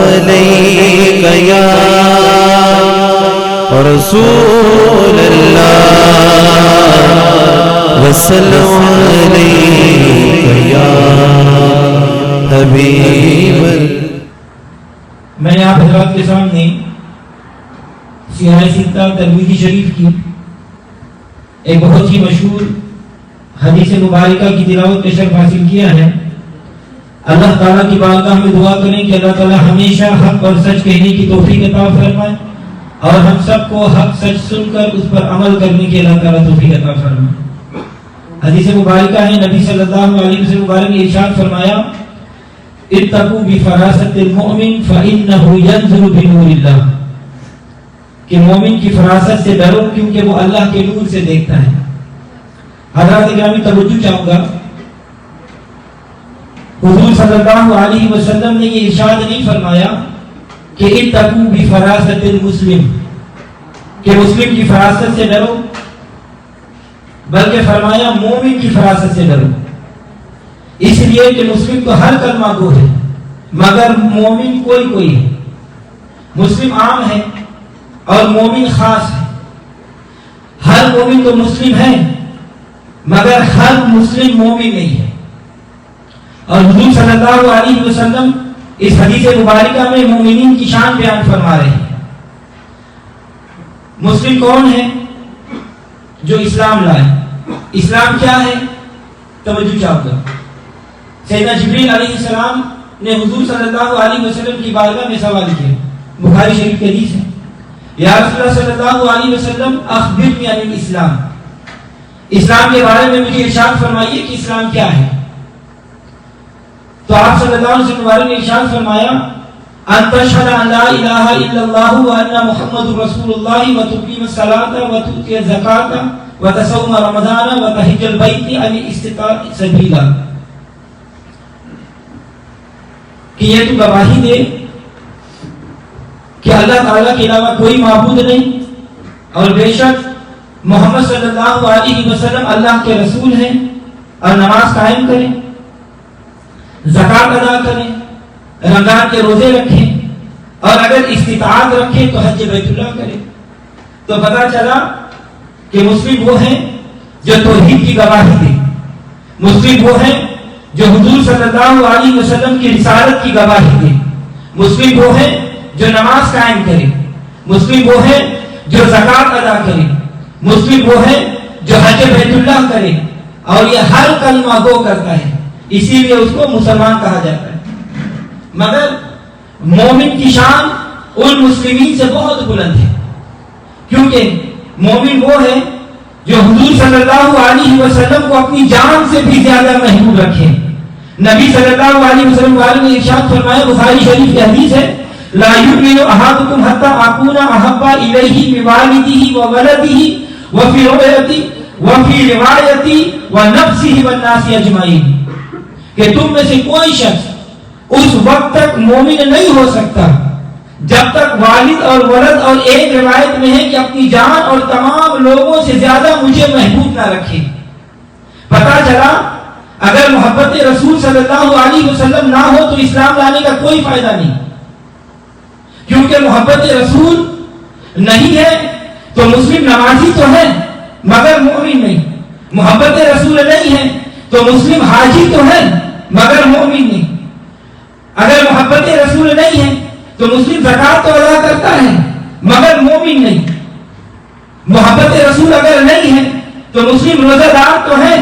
علیک یا رسول اللہ وسلم علیک یا حبیب اللہ۔ میں نے آپ حضرات کے سامنے سیاہ ستہ ترمذی شریف کی ایک بہت ہی مشہور حدیث مبارکہ کی تلاوت کا شرف حاصل کیا ہے۔ اللہ تعالیٰ کی بارگاہ میں دعا کریں کہ اللہ تعالیٰ ہمیشہ حق اور سچ کہنے کی توفیق عطا فرمائے اور ہم سب کو حق سچ سن کر اس پر عمل کرنے کی اللہ تعالیٰ توفیق عطا فرمائے۔ حدیث مبارکہ ہے، نبی صلی اللہ علیہ وسلم مبارک نے ارشاد فرمایا اتقوا بفراست المؤمن فإنه ينظر بنور اللہ، کہ مومن کی فراست سے ڈرو کیونکہ وہ اللہ کے نور سے دیکھتا ہے۔ حضرات گرامی توجہ چاہوں گا، حضور صلی اللہ علیہ وسلم نے یہ ارشاد نہیں فرمایا کہ اتقوا بفراست المسلم، کہ مسلم کی فراست سے ڈرو، بلکہ فرمایا مومن کی فراست سے ڈرو، اس لیے کہ مسلم تو ہر کلمہ گو ہے مگر مومن کوئی کوئی ہے۔ مسلم عام ہے اور مومن خاص ہے۔ ہر مومن تو مسلم ہے مگر ہر مسلم مومن نہیں ہے۔ اور حضور صلی اللہ علیہ وسلم اس حدیث مبارکہ میں مومنین کی شان بیان فرما رہے ہیں۔ مسلم کون ہے؟ جو اسلام لائے۔ اسلام کیا ہے؟ توجہ چاہوں گا۔ سیدنا جبریل علیہ السلام نے حضور صلی اللہ علیہ وسلم کی بارگاہ میں سوال کیا، بخاری شریف کی حدیث ہے، یا رسول اللہ صلی اللہ علیہ وسلم اخبرنی عن الاسلام، اسلام کے بارے میں مجھے ارشاد فرمائیے کہ اسلام کیا ہے۔ تو آپ صلی اللہ علیہ وسلم نے ارشاد فرمایا ان تشهد ان لا الہ الا اللہ وان محمد رسول اللہ وتقیم الصلاۃ وتؤتی الزکاۃ وتصوم رمضان وتحج البیت ان استطعت سبیلا، کہ یہ تو گواہی دے کہ اللہ تعالیٰ کے علاوہ کوئی معبود نہیں اور بے شک محمد صلی اللہ علیہ وسلم اللہ کے رسول ہیں، اور نماز قائم کریں، زکات ادا کریں، رمضان کے روزے رکھیں، اور اگر استطاعت رکھیں تو حج بیت اللہ کریں۔ تو پتہ چلا کہ مسلم وہ ہیں جو توحید کی گواہی دے، مسلم وہ ہیں جو حضور صلی اللہ علیہ وسلم کی رسالت کی گواہی دے، مسلم وہ ہیں جو نماز قائم کرے، مسلم وہ ہیں جو زکات ادا کرے، مسلم وہ ہیں جو حج بیت اللہ کرے، اور یہ ہر کلمہ گو کرتا ہے، اسی لیے اس کو مسلمان کہا جاتا ہے۔ مگر مومن کی شان ان مسلمین سے بہت بلند ہے، کیونکہ مومن وہ ہے جو حضور صلی اللہ علیہ وسلم کو اپنی جان سے بھی زیادہ محبوب رکھے۔ نبی صلی اللہ علیہ وسلم نے ارشاد فرمایا، بخاری شریف کی حدیث ہے، لا یؤمن احدکم حتی اکون احب الیہ من والدہ وولدہ وفی روایت ونفسہ والناس اجمعین، کہ تم میں سے کوئی شخص اس وقت تک مومن نہیں ہو سکتا جب تک والد اور ولد، اور ایک روایت میں ہے کہ اپنی جان اور تمام لوگوں سے زیادہ مجھے محبوب نہ رکھے۔ پتہ چلا اگر محبت رسول صلی اللہ علیہ وسلم نہ ہو تو اسلام لانے کا کوئی فائدہ نہیں، کیونکہ محبت رسول نہیں ہے تو مسلم نمازی تو ہے مگر مومن نہیں، محبت رسول نہیں ہے تو مسلم حاجی تو ہے مگر مومن نہیں، اگر محبت رسول نہیں ہے تو مسلم زکات تو ادا کرتا ہے مگر مومن نہیں، محبت رسول اگر نہیں ہے تو مسلم روزہ دار تو ہے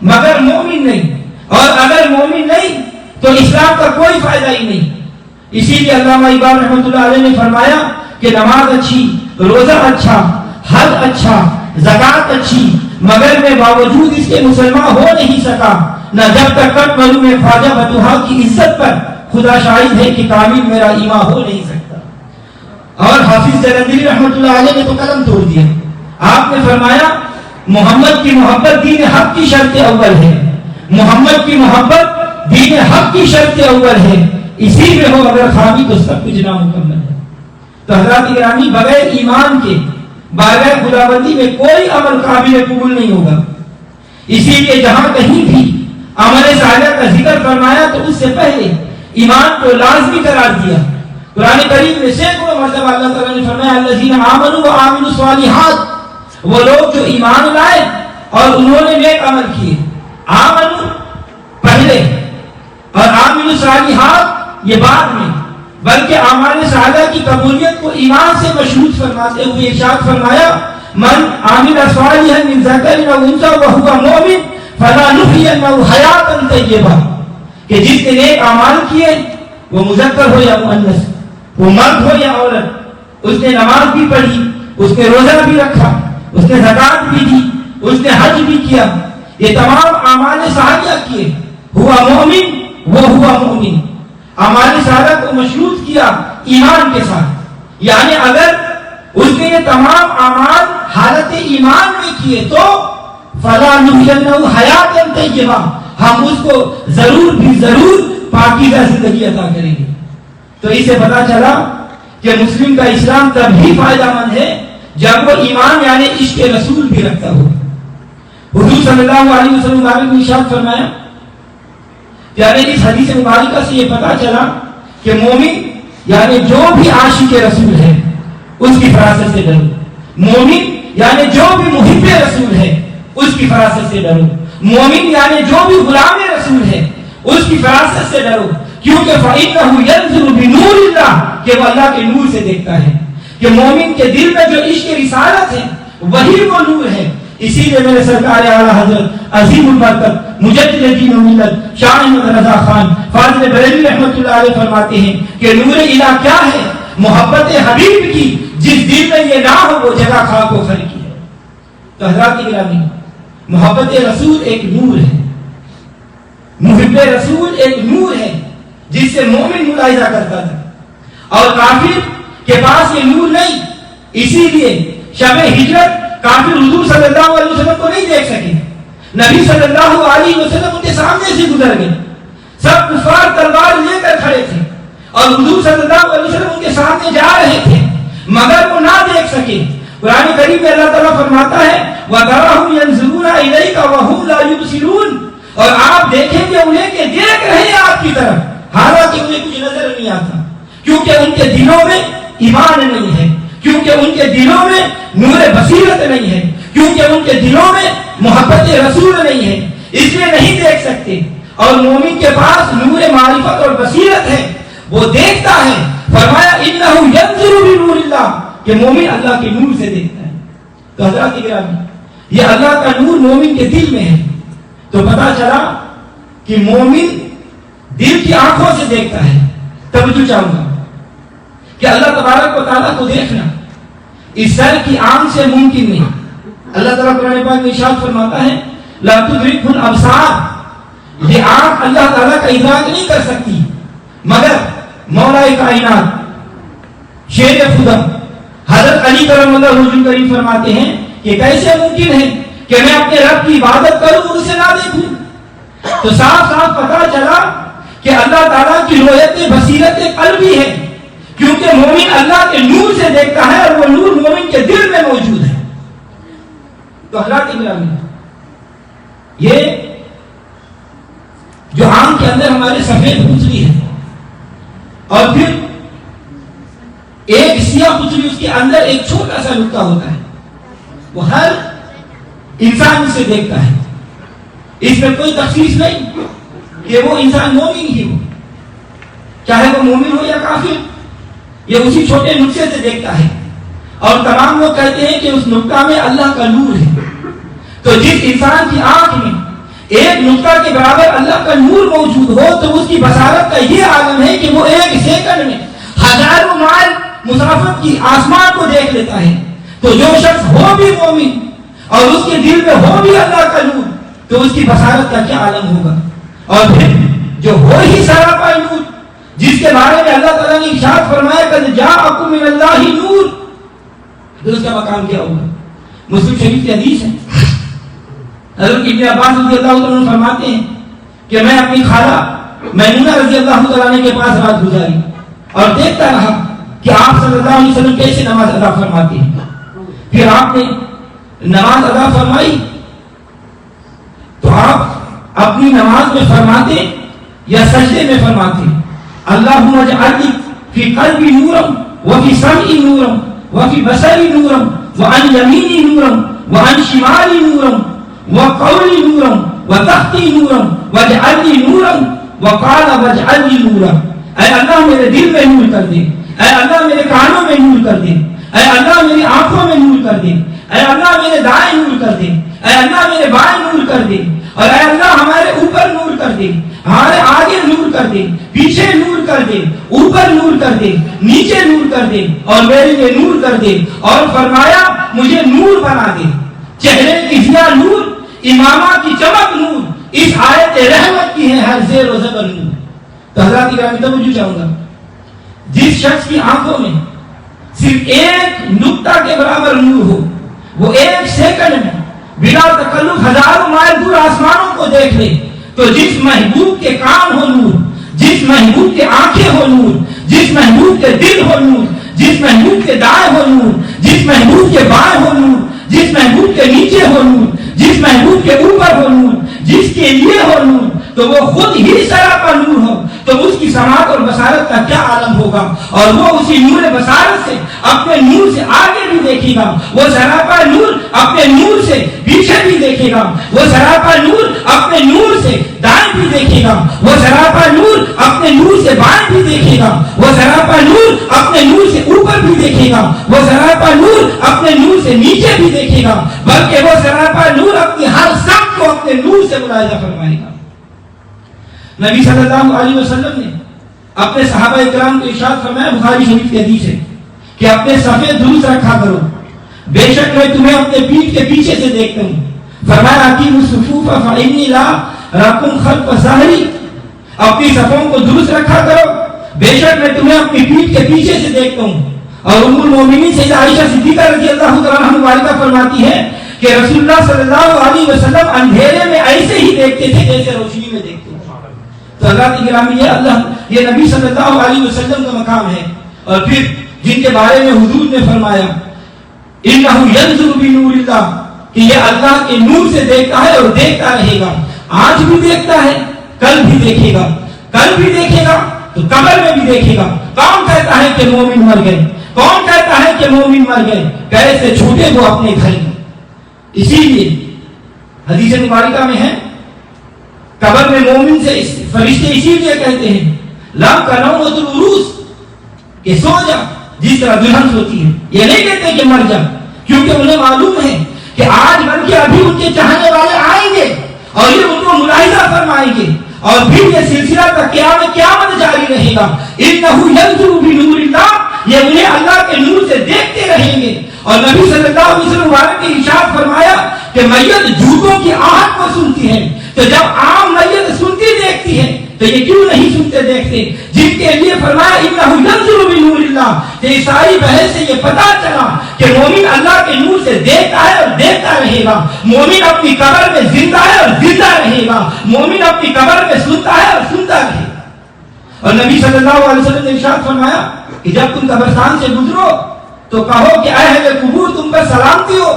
مگر مومن نہیں، اور اگر مومن نہیں تو اسلام کا کوئی فائدہ ہی نہیں۔ اسی لیے علامہ اقبال رحمۃ اللہ علیہ نے فرمایا کہ نماز اچھی، روزہ اچھا، حج اچھا، زکات اچھی، مگر میں باوجود اس کے مسلمان ہو نہیں سکا، نہ جب تک کٹ ملو میں خواجہ بطحا کی عزت پر خدا شاہد ہے کہ کامل میرا ایمان ہو نہیں سکتا۔ اور حافظ جلندری رحمۃ اللہ علیہ نے تو قلم توڑ دیا، آپ نے فرمایا محمد کی محبت دین حق کی شرط اول ہے، محمد کی محبت دین حق کی شرط اول ہے، اسی میں ہو اگر خامی تو سب کچھ نامکمل ہے۔ تو حضرات گرامی، بغیر ایمان کے بارگاہ خداوندی میں کوئی عمل قابل قبول نہیں ہوگا۔ اسی لیے جہاں کہیں بھی عمل صالح کا ذکر فرمایا تو اس سے پہلے ایمان کو لازمی قرار دیا. قرآن کریم میں سینکڑوں مرتبہ اللہ تعالیٰ نے فرمایا الذین آمنوا وعملوا الصالحات، وہ لوگ جو ایمان لائے اور انہوں نے نیک عمل کیے. آمنوا پہلے اور عاملوا الصالحات یہ بعد میں، بلکہ اعمال صالحہ کی قبولیت کو ایمان سے مشروط فرماتے ہوئے ارشاد فرمایا من عمل صالحا من ذکر او انثى وهو مؤمن فلنحيينه حیاتا طیبہ، کہ جس نے نیک اعمال کیے وہ مذکر ہو یا مؤنث، وہ مرد ہو یا عورت، اس نے نماز بھی پڑھی، اس نے روزہ بھی رکھا، اس نے زکات بھی دی، اس نے حج بھی کیا، یہ تمام اعمال صالحہ کیے، ہوا مومن وہ ہوا مومن، اعمال صالحہ کو مشروط کیا ایمان کے ساتھ. یعنی اگر اس نے یہ تمام اعمال حالت ایمان میں کیے تو فلا نحینہ حیاتا طیبہ، ہم اس کو ضرور بھی ضرور پاکیزہ زندگی عطا کریں گے. تو اس سے پتا چلا کہ مسلم کا اسلام تبھی فائدہ مند ہے جب وہ ایمان یعنی عشق رسول بھی رکھتا ہو. حضور صلی اللہ علیہ وسلم نے ارشاد فرمایا، یعنی اس حدیث مبارکہ سے یہ پتا چلا کہ مومن یعنی جو بھی عاشق رسول ہے اس کی فراست سے ڈرو. مومن یعنی جو بھی محب رسول ہے اس کی فراست سے ڈرو. مومن یعنی جو بھی غلام رسول ہے اس کی فراست سے ڈرو، کیونکہ فَإِنَّهُ يَنْظُرُ بِنُورِ اللَّهِ، کہ وہ اللہ کے نور سے دیکھتا ہے. کہ مومن کے دل میں جو عشق رسالت ہے وہی وہ نور ہے. اسی لیے میرے سرکار اعلیٰ حضرت عظیم البرکت مجدد دین و ملت شاہ احمد رضا خان فاضل بریلوی رحمۃ اللہ علیہ فرماتے ہیں کہ نور الہ کیا ہے؟ محبت حبیب کی جس دل میں یہ نہ ہو وہ جگہ خاک و خر کی ہے. تو حضرات گرامی، محبت رسول ایک نور ہے، محب رسول ایک نور ہے جس سے مومن ملاحظہ کرتا تھا، اور کافر کے پاس یہ نور نہیں. اسی لیے شب ہجرت کافر حضور صلی اللہ علیہ وسلم کو نہیں دیکھ سکے. نبی صلی اللہ علیہ وسلم ان کے سامنے سے گزر گئے، سب کفار تلوار لے کر کھڑے تھے اور حضور صلی اللہ علیہ وسلم ان کے سامنے جا رہے تھے مگر وہ نہ دیکھ سکے. قرآن کریم میں اللہ تعالیٰ فرماتا ہے وَتَرَاهُمْ يَنْظُرُونَ إِلَيْكَ وَهُمْ لَا يُبْصِرُونَ، اور آپ دیکھیں گے انہیں کہ دیکھ رہے ہیں آپ کی طرف حالانکہ انہیں کچھ نظر نہیں آتا، کیونکہ ان کے دلوں میں ایمان نہیں ہے، کیونکہ ان کے دلوں میں نور بصیرت نہیں ہے، کیونکہ ان کے دلوں میں محبت رسول نہیں ہے، اس لیے نہیں دیکھ سکتے. اور مومن کے پاس نور معرفت اور بصیرت ہے، وہ دیکھتا ہے. فرمایا انہ ینظر بنور اللہ، کہ مومن اللہ کے نور سے دیکھتا ہے. تو حضرات گرامی، یہ اللہ کا نور مومن کے دل میں ہے. تو پتا چلا کہ مومن دل کی آنکھوں سے دیکھتا ہے. توجہ چاہوں گا کہ اللہ تبارک و تعالیٰ کو دیکھنا اس سر کی آنکھ سے ممکن نہیں. اللہ تعالیٰ قرآن پاک میں ارشاد فرماتا ہے لا تدرکہ الابصار، یہ آنکھ اللہ تعالیٰ کا ادراک نہیں کر سکتی مگر مولا کائنات شیر خدا حضرت علی کرم اللہ حضور کریم فرماتے ہیں کہ کیسے ممکن ہے کہ میں اپنے رب کی عبادت کروں اور اسے نہ دیکھوں. تو صاف صاف پتا چلا کہ اللہ تعالیٰ کی رویت بصیرت قلبی ہے، کیونکہ مومن اللہ کے نور سے دیکھتا ہے اور وہ نور مومن کے دل میں موجود ہے. تو حضرات گرامی، یہ جو آنکھ کے اندر ہمارے سفید پتلی ہے اور پھر ایک سیاہ پتلی، اس کے اندر ایک چھوٹا سا نقطہ ہوتا ہے، وہ ہر انسان اسے دیکھتا ہے. اس میں کوئی تخصیص نہیں کہ وہ انسان مومن ہی ہو، چاہے وہ مومن ہو یا کافر، یہ اسی چھوٹے نقطے سے دیکھتا ہے. اور تمام لوگ کہتے ہیں کہ اس نقطہ میں اللہ کا نور ہے. تو جس انسان کی آنکھ میں ایک نقطہ کے برابر اللہ کا نور موجود ہو تو اس کی بصارت کا یہ عالم ہے کہ وہ ایک سیکنڈ میں ہزاروں مائل مسافت کی آسمان کو دیکھ لیتا ہے. تو جو شخص ہو بھی مومن اور اس کے دل میں ہو بھی اللہ کا نور تو اس کی بصارت کا کیا عالم ہوگا. اور پھر جو ہو ہی سراپا نور، جس کے بارے میں اللہ تعالیٰ نے ارشاد فرمایا قد جاءکم من اللہ نور، تو اس کا مقام کیا ہوگا. مسلم شریف کی حدیث ہے، حضرت ابن عباس رضی اللہ عنہ فرماتے ہیں کہ میں اپنی خالہ میمونہ رضی اللہ عنہ کے پاس رات گزاری اور دیکھتا رہا کہ آپ صلی اللہ علیہ وسلم کیسے نماز ادا فرماتے ہیں. پھر آپ نے نماز ادا فرمائی تو آپ اپنی نماز میں فرماتے یا سجدے میں فرماتے. اللهم اجعل لي في قلبي نورا وفي سمعي نورا وفي بصري نورا وعن يميني نورا وعن شمالي نورا وقولي نورا وتحتي نورا واجعل لي نورا وقال واجعل لي نورا. اے اللہ میرے دل میں نور کر دے، اے اللہ میرے کانوں میں نور کر دے، اے اللہ میری آنکھوں میں نور کر دے، اے اللہ میرے دائیں نور کر دے، اے اللہ میرے بائیں نور کر دے، اور اے اللہ ہمارے اوپر نور کر دے، ہمارے آگے نور کر دے، پیچھے نور کر دے، اوپر نور کر دے، نیچے نور کر دے، اور میرے لیے نور کر دے. اور فرمایا مجھے نور بنا دے، چہرے کی ضیاء نور، امامہ کی چمک نور، اس آیت رحمت کی ہے ہر زیر و زبر نور. تو حضرات گرامی توجہ چاہوں گا، جس شخص کی آنکھوں میں صرف ایک نقطہ کے برابر نور ہو، وہ ایک سیکنڈ میں بلا تکلف ہزاروں مائل دور آسمانوں کو دیکھ لے، تو جس محبوب کے کان ہو نور، جس محبوب کے آنکھیں ہو نور، جس محبوب کے دل ہو نور، جس محبوب کے دائیں ہو نور، جس محبوب کے بائیں ہو نور، جس محبوب کے نیچے ہو نور، جس محبوب کے اوپر ہو نور، جس کے لیے ہو نور، تو وہ خود ہی سراپا نور ہو، تو اس کی سماعت اور بصارت کا کیا عالم ہوگا. اور وہ اسی نور بصارت سے اپنے نور سے آگے بھی دیکھے گا، وہ سراپا نور اپنے نور سے پیچھے بھی دیکھے گا، وہ سراپا نور اپنے نور سے دائیں بھی دیکھے گا، وہ سراپا نور اپنے نور سے بائیں بھی دیکھے گا، وہ سراپا نور اپنے نور سے اوپر بھی دیکھے گا، وہ سراپا نور اپنے نور سے نیچے بھی دیکھے گا، بلکہ وہ سراپا نور اپنی ہر سمت کو اپنے نور سے ملاحظہ فرمائے گا. نبی صلی اللہ علیہ وسلم نے اپنے صحابہ اکرام کو ارشاد فرمایا، بخاری شریف کی حدیث ہے، کہ اپنے صفے درست رکھا کرو، بے شک میں تمہیں اپنے پیٹھ کے پیچھے سے دیکھتا ہوں. فرمایا اقیموا الصفوف فإنی لا أراکم خلف ظہری، اپنی صفوں کو درست رکھا کرو، بے شک میں تمہیں اپنی پیٹھ کے پیچھے سے دیکھتا ہوں. اور ام المومنین سیدہ عائشہ صدیقہ رضی اللہ تعالیٰ عنہا والدہ فرماتی ہے کہ رسول اللہ صلی اللہ علیہ وسلم اندھیرے میں ایسے ہی دیکھتے تھے جیسے روشنی میں دیکھتے تھے. تو حضرات گرامی یہ نبی صلی اللہ علیہ وسلم کا مقام ہے. اور پھر جن کے بارے میں حضور نے فرمایا انہ ینظر بنور اللہ، کہ یہ اللہ کے نور سے دیکھتا ہے اور دیکھتا رہے گا. آج بھی دیکھتا ہے، کل بھی دیکھے گا، کل بھی دیکھے گا تو قبر میں بھی دیکھے گا. کون کہتا ہے کہ مومن مر گئے؟ کون کہتا ہے کہ مومن مر گئے؟ کیسے چھوٹے وہ اپنے گھر میں. اسی لیے حدیث مبارکہ میں ہے قبر میں مومن سے فرشتے اسی لیے کہتے ہیں لا کنومۃ العروس، کہ سو جا جس طرح دلہن سوتی ہے. یہ نہیں کہتے کہ مر جا، کیونکہ انہیں معلوم ہے کہ آج بن کے ابھی ان کے چاہنے والے آئیں گے اور یہ ان کو ملاحظہ فرمائیں گے، اور پھر یہ سلسلہ تک قیامت جاری رہے گا. انہ ینظر بنور اللہ، یہ انہیں اللہ کے نور سے دیکھتے رہیں گے. اور نبی صلی اللہ علیہ وسلم نے ارشاد فرمایا کہ میت جوتوں کی آہٹ کو سنتی ہے. تو جب عام میت سنتی دیکھتی ہے تو یہ کیوں نہیں سنتے دیکھتے؟ جن کے لیے فرمایا انہ ینظر بنور اللہ، کہ ساری بحث سے یہ پتا چلا کہ مومن اللہ کے نور سے دیکھتا ہے اور دیکھتا رہے گا. مومن اپنی قبر میں زندہ ہے اور زندہ رہے گا. مومن اپنی قبر میں سنتا ہے اور سنتا رہے گا. اور نبی صلی اللہ علیہ وسلم نے ارشاد فرمایا کہ جب تم قبرستان سے گزرو تو کہو کہ اے اہل قبور تم پر سلامتی ہو.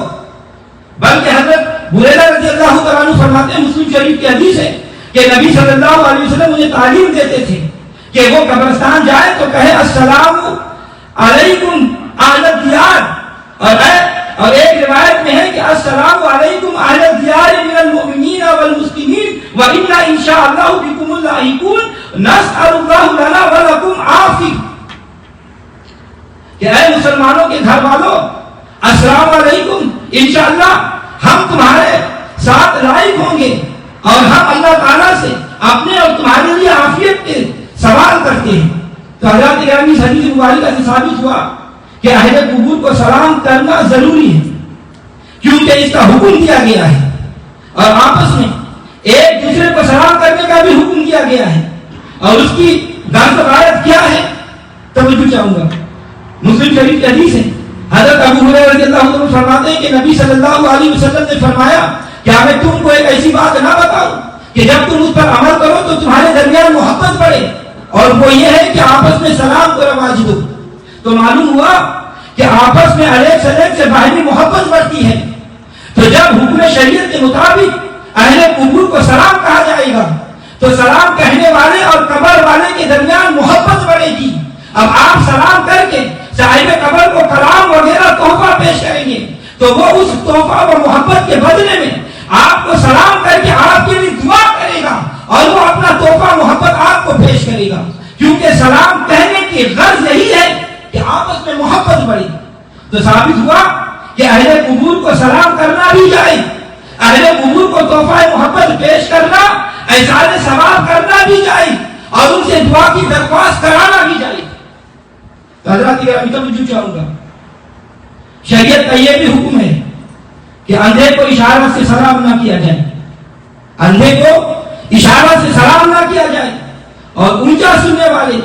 بلکہ حضرت ہریرہ رضی اللہ تعالیٰ عنہ فرماتے ہیں، مسلم شریف کی حدیث ہے کہ نبی صلی اللہ علیہ وسلم مجھے تعلیم دیتے تھے کہ وہ قبرستان جائے تو کہے السلام علیکم اہل الدیار، اور ایک روایت میں ہے کہ السلام علیکم اہل الدیار من المؤمنین والمسلمین وانا انشاءاللہ بکم اللاحقون نسأل اللہ لنا ولکم عافیہ، کہ اے مسلمانوں کے گھر والوں السلام علیکم، انشاءاللہ ہم تمہارے ساتھ لائق ہوں گے، اور ہم اللہ تعالیٰ سے اپنے اور تمہارے لیے عافیت کے سوال کرتے ہیں. تو حضرات گرامی اس حدیث مبارکہ سے ثابت ہوا کہ اہل قبور کو سلام کرنا ضروری ہے، کیونکہ اس کا حکم دیا گیا ہے. اور آپس میں ایک دوسرے کو سلام کرنے کا بھی حکم دیا گیا ہے. اور اس کی درس آیت کیا ہے توجہ چاہوں گا. مسلم شریف کی حدیث ہے، حضرت ابو ہریرہ رضی اللہ عنہ فرماتے ہیں کہ نبی صلی اللہ علیہ وسلم نے فرمایا کیا میں تم کو ایک ایسی بات نہ بتاؤں کہ جب تم اس پر عمل کرو تو تمہارے درمیان محبت بڑھے، اور وہ یہ ہے کہ آپس میں سلام کو رواج دو. تو معلوم ہوا کہ آپس میں علیق سلیق سے باہمی محبت بڑھتی ہے. تو جب حکم شریعت کے مطابق اہل قبور کو سلام کہا جائے گا تو سلام کہنے والے اور قبر والے کے درمیان محبت بڑھے گی. اب آپ سلام کر کے صاحب قبر کو کلام وغیرہ تحفہ پیش کریں گے تو وہ اس تحفہ و محبت کے بدلے میں آپ کو سلام کر کے آپ کے لیے دعا کرے گا اور وہ اپنا تحفہ محبت آپ کو پیش کرے گا. کیونکہ سلام کہنے کی غرض یہی ہے کہ آپس میں محبت بڑھے. تو ثابت ہوا کہ اہل قبور کو سلام کرنا بھی جائے, اہل قبور کو تحفہ محبت پیش کرنا, احسان ثواب کرنا بھی جائے اور ان سے دعا کی درخواست کرانا بھی جائے. حضرات گرامی توجہ چاہوں گا, شریعت کا یہ بھی حکم ہے کہ اندھے کو اشارہ سے سلام نہ کیا جائے, اندھے کو اشارہ سے سلام نہ کیا جائے, اور اونچا سننے والے,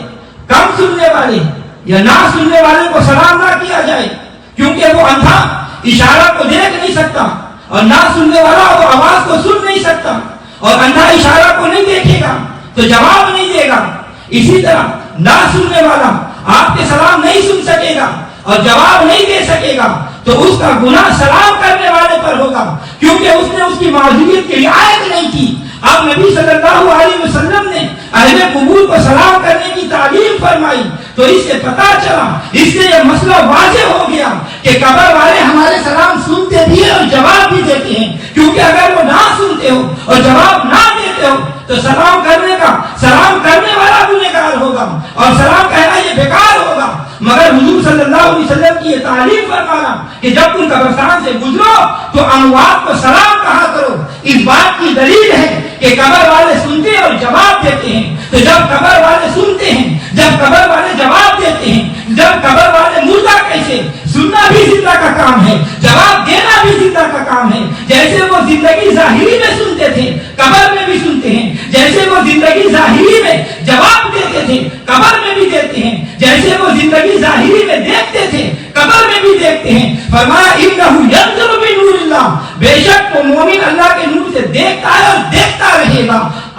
کم سننے والے یا نہ سننے والے کو سلام نہ کیا جائے, کیونکہ وہ اندھا اشارہ کو دیکھ نہیں سکتا اور نہ سننے والا وہ آواز کو سن نہیں سکتا, اور اندھا اشارہ کو نہیں دیکھے گا تو جواب نہیں دے گا. اسی طرح نہ سننے والا آپ کے سلام نہیں سن سکے گا اور جواب نہیں دے سکے گا تو اس کا گناہ سلام کرنے والے پر ہوگا, کیونکہ اس نے اس کی معذوریت کی رعایت نہیں کی. اب نبی صلی اللہ علیہ وسلم نے اہل قبور کو سلام کرنے کی تعلیم فرمائی تو اس سے پتا چلا, اس سے یہ مسئلہ واضح ہو گیا کہ قبر والے ہمارے سلام سنتے بھی ہیں اور جواب بھی دیتے ہیں. کیونکہ اگر وہ نہ سنتے ہو اور جواب نہ دیتے ہو تو سلام کرنے والا گنہگار ہوگا اور سلام کہنا یہ بیکار ہوگا. مگر حضور صلی اللہ علیہ وسلم کی یہ تعلیم فرمانا کہ جب تم قبرستان سے گزرو تو اموات کو سلام کہا کرو, اس بات کی دلیل ہے کہ قبر والے سنتے اور جواب دیتے ہیں. تو جب قبر والے سنتے ہیں, جب قبر والے جواب دیتے ہیں, جب قبر والے مردہ کیسے سننا بھی زندہ کا کام ہے, جواب دینا بھی زندہ کا کام ہے. جیسے وہ زندگی ظاہری میں سنتے تھے قبر میں بھی سنتے ہیں, جیسے وہ زندگی ظاہری میں جواب دیتے تھے قبر میں بھی دیتے ہیں, جیسے وہ زندگی ظاہری میں دیکھتے تھے قبر میں بھی دیکھتے ہیں. فرمایا انہ ینظر بنور اللہ, بے شک وہ مومن اللہ کے نور سے دیکھتا ہے اور دیکھتا رہے گا.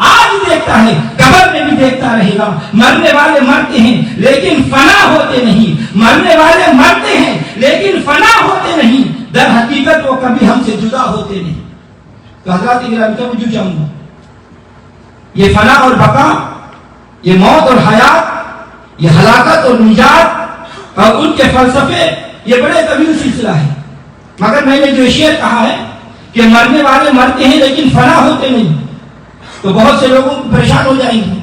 آج دیکھتا ہے, قبر میں بھی دیکھتا رہے گا. مرنے والے مرتے ہیں لیکن فنا ہوتے نہیں, مرنے والے مرتے ہیں لیکن فنا ہوتے نہیں, در حقیقت وہ کبھی ہم سے جدا ہوتے نہیں. تو حضرات گرامی توجہ چاہوں گا, یہ فنا اور بقا, یہ موت اور حیات, یہ ہلاکت اور نجات اور ان کے فلسفے, یہ بڑے طویل سلسلہ ہے. مگر میں نے جو شعر کہا ہے کہ مرنے والے مرتے ہیں لیکن فنا ہوتے نہیں, تو بہت سے لوگوں پریشان ہو جائیں گے,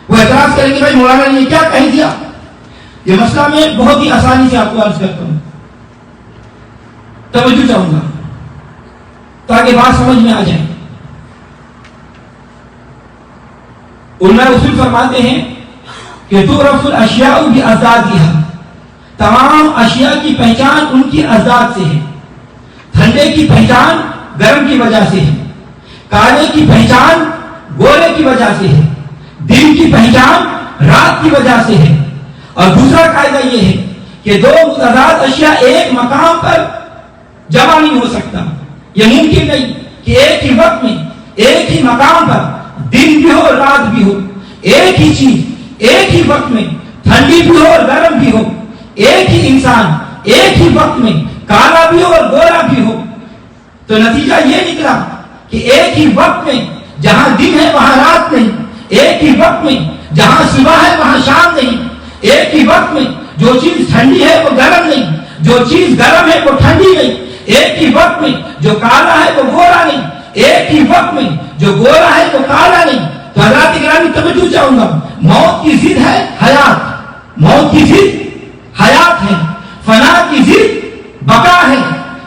وہ اعتراض کریں گے بھائی مولانا نے کیا کہہ دیا. یہ مسئلہ میں بہت ہی آسانی سے آپ کو عرض کرتا ہوں, توجہ چاہوں گا تاکہ بات سمجھ میں آ جائے. علماء اصول فرماتے ہیں کہ تعرف الاشیاء بازدادها, تمام اشیاء کی پہچان ان کی ازداد سے ہے. ٹھنڈے کی پہچان گرم کی وجہ سے ہے, کالے کی پہچان گورے کی وجہ سے ہے, دن کی پہچان رات کی وجہ سے ہے. اور دوسرا قاعدہ یہ ہے کہ دو متضاد اشیاء ایک مقام پر جمع نہیں ہو سکتا. یہ ممکن نہیں کہ ایک ہی وقت میں ایک ہی مقام پر دن بھی ہو اور رات بھی ہو, ایک ہی چیز ایک ہی وقت میں ٹھنڈی بھی ہو اور گرم بھی ہو, ایک ہی انسان ایک ہی وقت میں کالا بھی ہو اور گورا بھی ہو. تو نتیجہ یہ نکلا کہ ایک ہی وقت میں جہاں دن ہے وہاں رات نہیں, ایک ہی وقت میں جہاں صبح ہے وہاں شام نہیں, ایک ہی وقت میں جو چیز ٹھنڈی ہے وہ گرم نہیں, جو چیز گرم ہے وہ ٹھنڈی نہیں, ایک ہی وقت میں جو کالا ہے وہ گورا نہیں, ایک ہی وقت میں جو گورا ہے وہ کالا نہیں. تو حضرات گرامی توجہ چاہوں گا, موت کی ضد ہے حیات, موت کی ضد حیات ہے, فنا کی ضد بقا ہے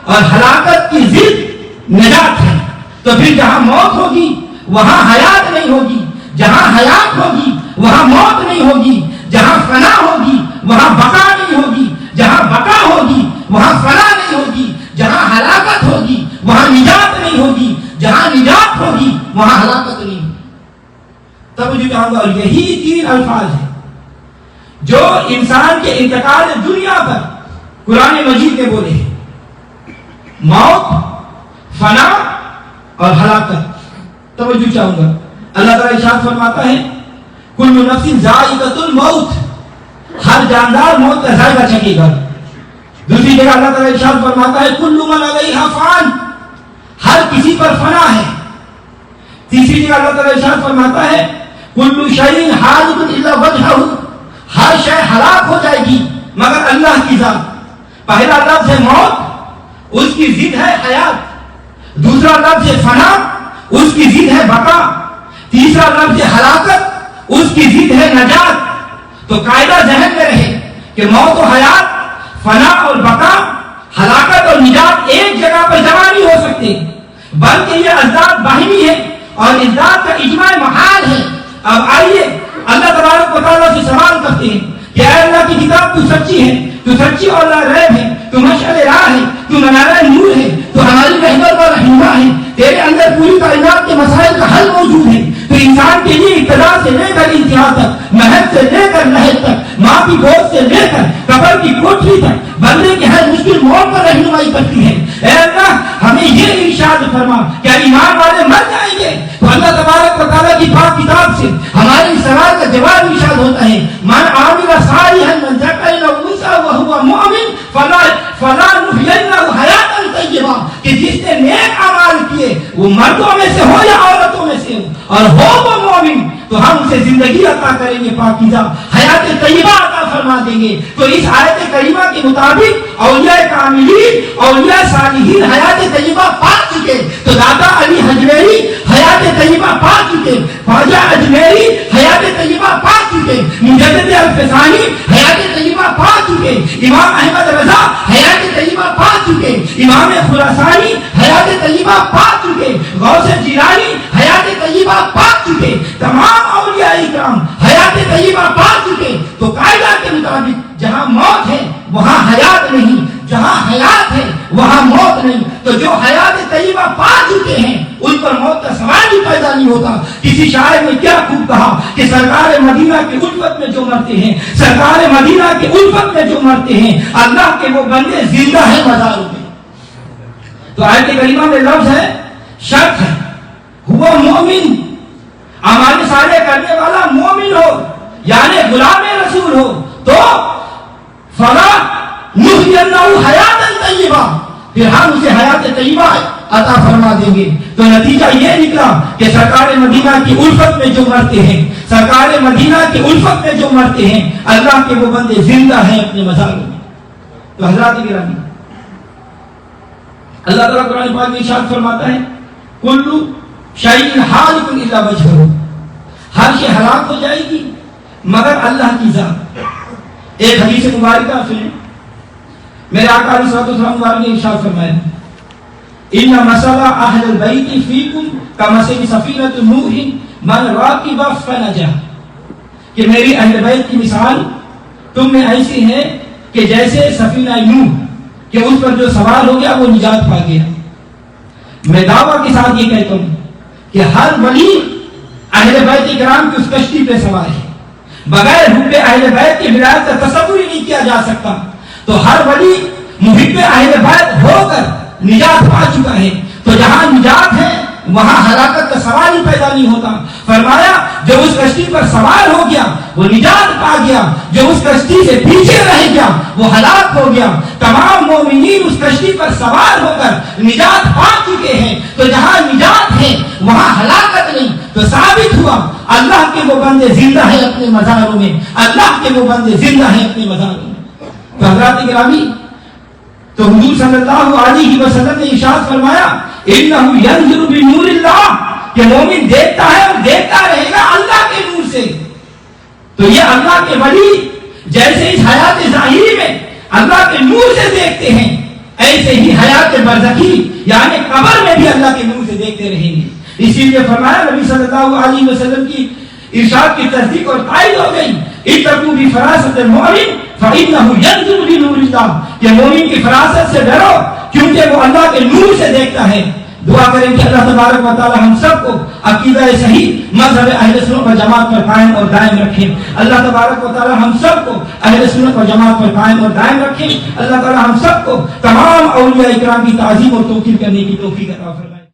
اور ہلاکت کی ضد نجات ہے. تو پھر جہاں موت ہوگی وہاں حیات نہیں ہوگی, جہاں حیات ہوگی وہاں موت نہیں ہوگی, جہاں فنا ہوگی وہاں بقا نہیں ہوگی, جہاں بقا ہوگی وہاں فنا نہیں ہوگی, جہاں ہلاکت ہوگی وہاں نجات نہیں ہوگی, جہاں نجات ہوگی وہاں ہلاکت نہیں ہوگی. تب مجھے کہوں گا, اور یہی تین الفاظ ہیں جو انسان کے انتقال دنیا پر قرآن مجید نے بولے ہیں, موت, فنا اور ہلاکت. توجہ چاہوں گا, اللہ تعالیٰ ارشاد فرماتا ہے کل نفس ذائقۃ الموت, ہر جاندار موت کا ذائقہ چکھے گا. دوسری جگہ اللہ تعالیٰ ارشاد فرماتا ہے کل من علیہا فان, ہر کسی پر فنا ہے. تیسری جگہ اللہ تعالیٰ ارشاد فرماتا ہے کل شیء ہالک الا وجہہ، ہر شے ہلاک ہو جائے گی مگر اللہ کی ذات۔ پہلا لفظ ہے موت، اس کی ضد ہے حیات۔ دوسرا لفظ ہے فنا، اس کی ضد ہے بقا۔ تیسرا لفظ ہے ہلاکت، اس کی ضد ہے نجات۔ تو قاعدہ ذہن میں رہے کہ موت و حیات، فنا اور بقا، ہلاکت اور نجات ایک جگہ پر جمع نہیں ہو سکتے، بلکہ یہ اضداد باہمی ہے اور اضداد کا اجماع محال ہے۔ اب آئیے اللہ تبارک و تعالیٰ سے سوال کرتے ہیں کہ اے اللہ کی کتاب، تو سچی ہے، تو سچی اور لا ریب ہے، تو مشعل راہ ہے، تو منارہ نور ہے، تو ہماری رحمت اور رحمہ ہے، تیرے اندر پوری کائنات کے مسائل کا حل موجود ہے، تو انسان کے لیے ابتدا سے لے کر انتہا تک، مہد سے لے کر لہد تک، ماں کی گود سے لے کر قبر کی کوٹھی تک بندے کے ہر مشکل موڑ پر رہنمائی کرتی ہے۔ اے اللہ ہمیں یہ ارشاد فرما، کیا ایمان والے مر جائیں گے؟ تو اللہ تبارک و تعالیٰ کی پاک کتاب سے ہمارے اس سوال کا جواب ارشاد ہوتا ہے، من عامل صالحا من ذکر او انثى وهو مؤمن فلا نحيينه حیاتا طیبہ، کہ جس نے نیک اعمال کیے وہ مردوں میں سے ہو یا عورتوں میں سے ہو اور ہو وہ مومن، تو ہم اسے زندگی عطا کریں گے، پاکیزہ حیات طیبہ عطا فرما دیں گے۔ تو اس آیت کریمہ کے مطابق اولیاء کاملین، اولیاء صالحین حیات طیبہ پا چکے۔ تو دادا علی حجویری حیات طیبہ پا چکے، خواجہ اجمیری حیات طیبہ پا چکے، مجدد الفسانی حیات طیبہ پا چکے، امام احمد رضا حیات طیبہ پا چکے، امام خراسانی حیات طیبہ پا چکے، غوث جیلانی حیات طیبہ پا چکے، تمام اولیاء اکرام حیات طیبہ پا چکے۔ تو قاعدہ کے مطابق جہاں موت ہے وہاں حیات نہیں، جہاں حیات ہے وہاں موت نہیں۔ تو جو حیات طیبہ پا چکے ہیں ان پر موت کا سوال ہی پیدا نہیں ہوتا۔ کسی شاعر نے کیا خوب کہا کہ سرکار مدینہ کی الفت میں جو مرتے ہیں، سرکار مدینہ کی الفت میں جو مرتے ہیں، اللہ کے وہ بندے زندہ ہیں مزاروں میں۔ تو آیت کریمہ میں لفظ ہے، شرط ہے، ہوا مومن، اعمال صالح کرنے والا مومن ہو، یعنی غلام رسول ہو، تو فلا نحینہ حیاتا طیبہ، پھر ہم اسے حیات طیبہ عطا فرما دیں گے۔ تو نتیجہ یہ نکلا کہ سرکار مدینہ کی الفت میں جو مرتے ہیں، سرکار مدینہ کی الفت میں جو مرتے ہیں، اللہ کے وہ بندے زندہ ہیں اپنے مزاروں میں۔ تو حضرات گرامی، اللہ تعالیٰ قرآن پاک میں ارشاد فرماتا ہے، کل شیء ہالک الا وجہہ، ہر شے ہلاک ہو جائے گی مگر اللہ کی ذات۔ ایک حدیث مبارکہ سنیں، میرے آقا علیہ الصلوۃ والسلام نے ارشاد فرمایا، ان مثل اہل البیت فیکم کمثل سفینۃ نوح من راکب فنجا، کہ میری اہل بیت کی مثال تم میں ایسی ہے کہ جیسے سفینہ نوح، کہ اس پر جو سوار ہو گیا وہ نجات پا گیا۔ میں دعویٰ کے ساتھ یہ کہتا ہوں کہ ہر ولی اہل بیت کرام کی اس کشتی پہ سوار ہے، بغیر حب اہل بیت کی ولایت کا تصور ہی نہیں کیا جا سکتا۔ تو ہر ولی محب اہل بیت ہو کر نجات پا چکا ہے۔ تو جہاں نجات ہے وہاں ہلاکت کا سوال ہی پیدا نہیں ہوتا۔ فرمایا جو اس کشتی پر سوار ہو گیا وہ نجات پا گیا، جو اس کشتی سے پیچھے رہ گیا وہ ہلاک ہو گیا۔ تمام مومنین اس کشتی پر سوار ہو کر نجات پا چکے ہیں۔ تو جہاں نجات ہے وہاں ہلاکت نہیں۔ تو ثابت ہوا اللہ کے وہ بندے زندہ ہیں اپنے مزاروں میں، اللہ کے وہ بندے زندہ ہیں اپنے مزاروں میں۔ تو حضرات گرامی، تو حضور صلی اللہ علیہ وسلم نے ارشاد فرمایا، انہ ینظر بنور اللہ، کہ مومن دیکھتا ہے اور دیکھتا رہے گا اللہ کے نور سے۔ تو یہ اللہ کے ولی جیسے اس حیات ظاہری میں اللہ کے نور سے دیکھتے ہیں، ایسے ہی حیات برزخی یعنی قبر میں بھی اللہ کے نور سے دیکھتے رہیں گے۔ اسی لیے فرمایا نبی صلی اللہ علیہ وسلم کی ارشاد کی تصدیق اور تائید ہو گئی، اتقوا بفراست المؤمن فإنه ينظر بنور اللہ، کہ مومن کی فراست سے ڈرو کیونکہ وہ اللہ کے نور سے دیکھتا ہے۔ دعا کریں کہ اللہ تبارک و تعالی ہم سب کو عقیدہ صحیح مذہب اہل سنت و جماعت پر قائم اور دائم رکھیں۔ اللہ تبارک و تعالی ہم سب کو اہل سنت و جماعت پر قائم اور دائم رکھیں۔ اللہ تعالی ہم سب کو تمام اولیاء اکرام کی تعظیم اور توقیر کرنے کی توفیق عطا فرمائے۔